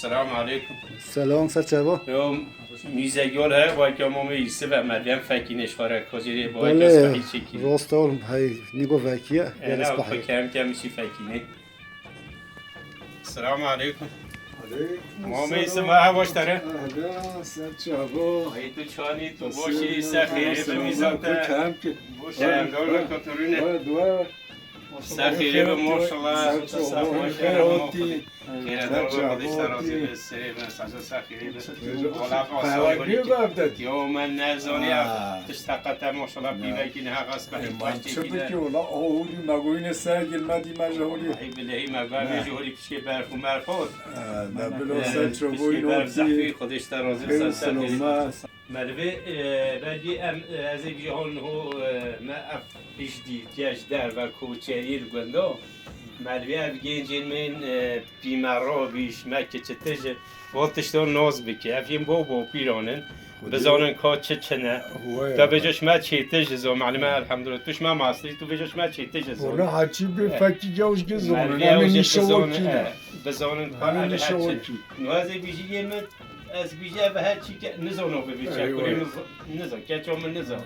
السلام عليكم. سلام سچوا. يوم میزگار های وای که ما میسته و مریم فکینش خاره کجوری وای که بله اسپحی چکی. راستال هی نیگو وکیه گل انا اسپحی. فکرم میشی فکینه. السلام عليكم. ما میسته ما هواش داره. اهلا سچوا. ای تو چانی تو باشی سخیره به میزان تا. باشه اندار کترونه. دو سخیره به ماشالله. سخیره خیره دار خودش ترازی به سری به سازه سخیره به بالا آسانی یا من نزانی تشتاقت ماشالله بیوی که نه غصب چه بکی ولا آوری مگوین سرگل مدی مجهولی. ای بلهی مگوی جوری پیش برف و مرفوض. نه بلا سچوا پیش برف زخمی خودش ترازی به سلامت. مروه بعدی از این جهان هو ما اف پیش دیگهش در و کوچه‌ای گندو مروه افگنجین من بیمارا بیش مکه چتج وقتشتون ناز بکی افیم بو پیرانن بزانن که چه تا بجاش ما چیتج زو معلومه الحمدلله توش ما ماستری تو بجاش ما چیتج زو ولا هرچی به فکی جوش گزونه مروه نمی اوج نشوکی بزانن همین که نشوکی نوازی بیجی من از بیجه به هر چی که نزانو ببیچه کلی نزان که چون من نزان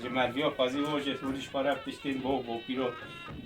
جمعیت قاضی واجد ولش پاره پشتین با پیرو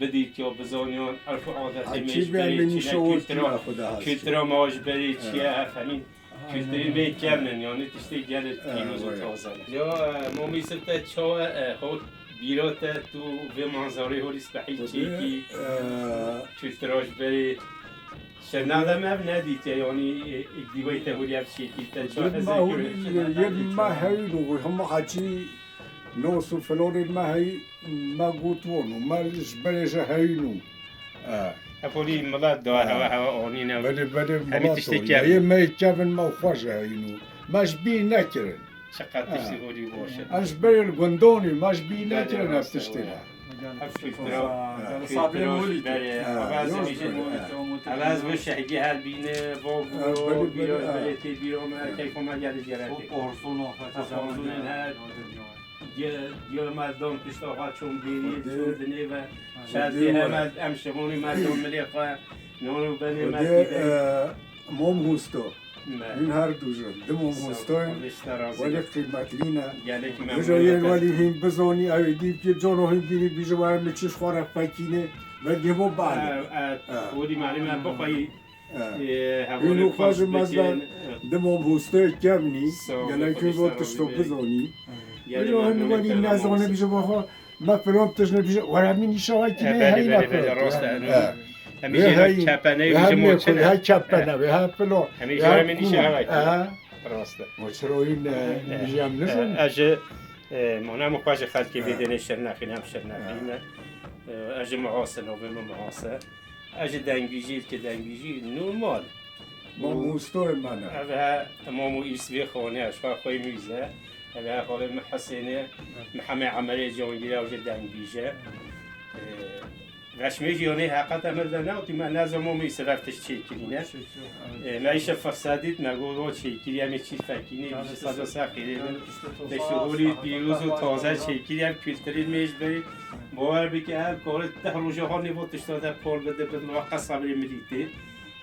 بدید که بزانیان عرف عادت میش برید کلترا ماش برید چیه همین کلتری به کمن یعنی تشتی گل پیروز و تازه یا ما میسته چا خود بیرات تو به منظره هولیس بحی چیکی کلتراش برید شنادم هم ندید یعنی دیوی تهوری هم چیکی ما هیلو هم حچی نوسو فلور ما هی ما گوتونو ما برش هینو افولی ملاد داره و هوا آنینه بده همین تشتکی یه میکبن ما خوش هینو ماش بی نکرن چقدر تشتی هوری باشه اش برل گندونی ماش بی نکرن افتشتیلا صابر مولد عوض به شهگی هر بینه با بیرو بلیتی بیرو ما کیف ما گل جراتی قرصون هر یا مردم پشتاقات چون بینید چون دنی و شادی هم امشمونی مردم ملیقا نونو بنی مردم موم هستو این هر دو جور دم موم هستوین ولی قیمت لینه بجای ولی هم بزانی اویدی که جانو هم بینی بیجا باید میچش خواره فکینه و گمو بعد بودی معلومه بخوایی اینو خواهد مثلا دم موم هستوی کم نیست یعنی که باید تشتو بزانی بیجا هم ولی نزانه بیجا باید ما فلان تشنه بیجا ورمی نیشه که نه هی نفرد همیشه چپنه و هم میکنه های چپنه و هم فلان همیشه همین نیشه هوایی راسته ما چرا این میجیم نشون اجه مانه مخواهش خلقی بدنه شرنخین هم شرنخین اجه معاصر نوبه معاصر اجه دنگیجی که دنگیجی نورمال ما موستوی منه اوه امامو ایسوی خانه اشفا خوی میزه اوه خاله محسنه محمد عملی جانگیره اوجه دنگیجه رشمیج یعنی حقیقت امر نه که من نظر ما میسرفتش چی کنینه معیشه فسادید نگو چی کنی همه چیز فکینه بیش صدا سخیره دشوری پیروز و تازه چی کنی هم کلتری میش بری باور بی هر کار ده روزه ها نیوت داشته پول بده به موقع صبر میدیده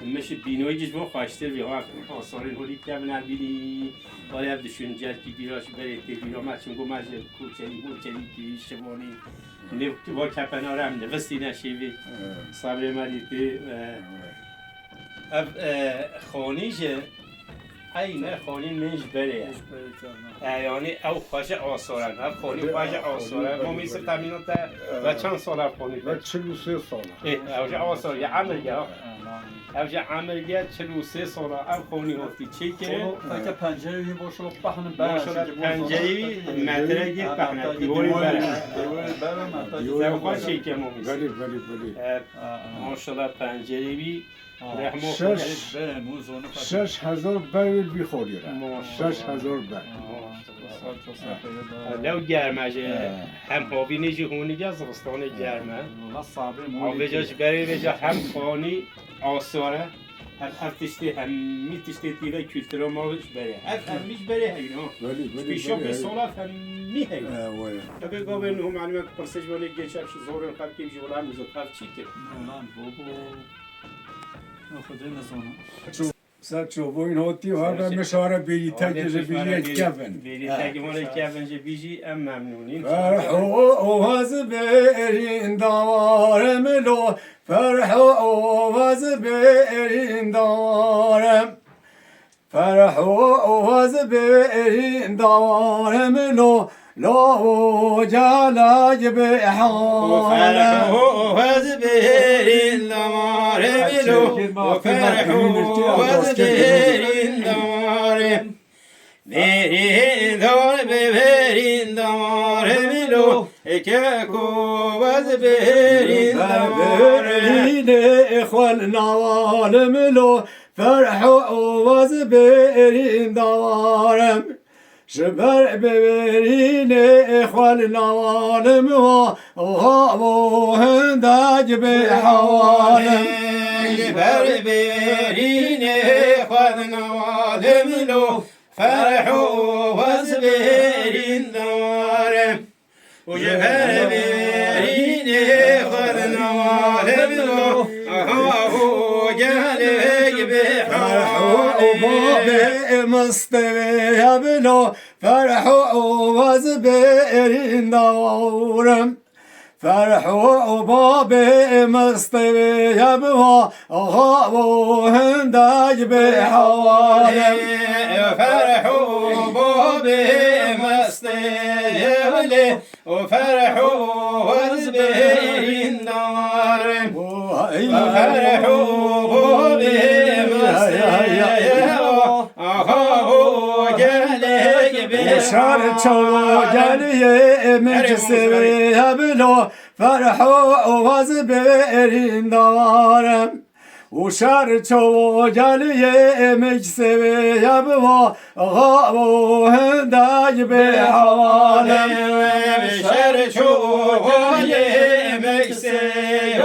میشه بینوی جز ما خواسته ویها آثار هولی که من بینی ولی اب دشون جد کی بیراش بری تی بیرا ماشین گو ماج کوچلی کی شمانی نه با کپنارم نوستی نشیوی صبر مدیده اب خانیجه ای نه خانی میش بره یعنی او خواجه آثارن هر خانی خواجه آثارن ما میسه تامینات و چند سال خانی و 43 ساله اوجه آثار یا عملیه اوجه عملیه 43 ساله ام خانی هستی چی که فکر پنجره باشه پهن باشه پنجره مدرگی پهن دیواری بره دیواری بره چی که ما میسه بلی ماشاءالله پنجره بی 6000 برل بیخوری را 6000 برل لو گرمه هم هاوی نیجی هونی گه زغستان گرمه آبه جاش بری بجا هم خانی آساره هر تشتی هم می تشتی تیوه کلترا ماش بره هم میش بره هینا پیشا به صلاف هم می هینا اگه گاوه نو معلومه که پرسش بانی گیچه زور قبل که جولا هم میزد قبل چی کرد خدا نزانم سر چوبوین هاتی و هر مشاره بیری تکیش بیری کفن بیری تک مال کفن جه بیجی ام ممنونین فرحو وز برین دارم لو فرحو وز برین دارم فرحو وز برین دارم لو لو جلای به حالم وز برین دارم لو فرحو وز برین دارم برین دار برین دارم لو اکاکو وز برین برین اخوال نوالم لو فرحو وز برین دارم شبر ببرین اخوال نوالم و هنداج به حوالم شبر ببرین اخوال نوالم لو فرحو وز برین دارم وجبر برین اخوال نوالم لو اهو جهلك بحوالم باب مستوي بلو فرحوا وزبيرين دورم فرحوا باب مستوي بوا غابوا هنداج بحوالم فرحوا باب مستوي وفرحوا وزبيرين دورم وفرحوا شار چلو گلیه مکسوی بلو فرحو واز برین دارم و شار چلو گلیه مکسوی بلو غابو هندای به حالم شار چلو گلیه مکسوی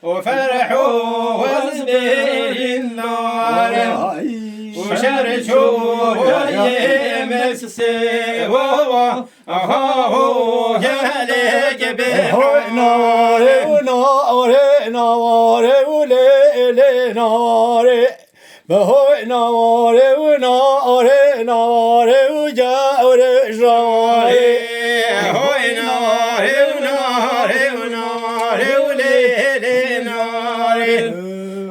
و فرحو واز برین دارم وشر شوية مسسي ووا أهو جالك بحوالي ناري وناري ناري وليلي ناري بهوي ناري وناري ناري وجاوري جاري هوي ناري وناري وناري وليلي ناري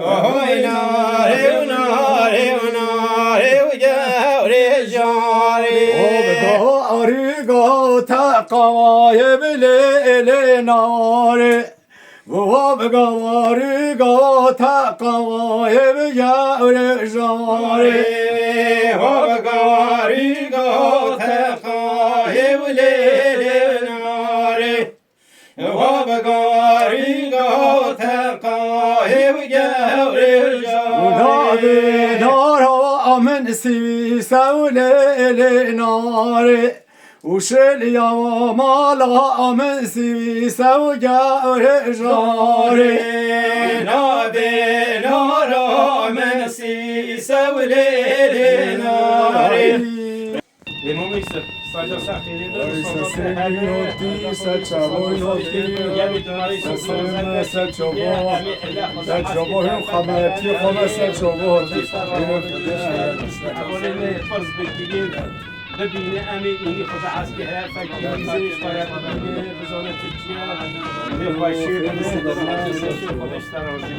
هوي ناري وناري أريقا تقايب ليلي ناري وابقى أريقا تقايب جاري جاري وابقى أريقا تقايب ليلي ناري وابقى أريقا تقايب جاري جاري نارا من سويسا وليلي ناري وشل يا مالا من سويسا وجاري جاري نارا من سويسا وليلي ناري Limomixer, sadece saklayın. ببینه امی اینی خدا از که هر فکری میزه باید ببینه بزانه ترکیه به خواهشی خودش ترازی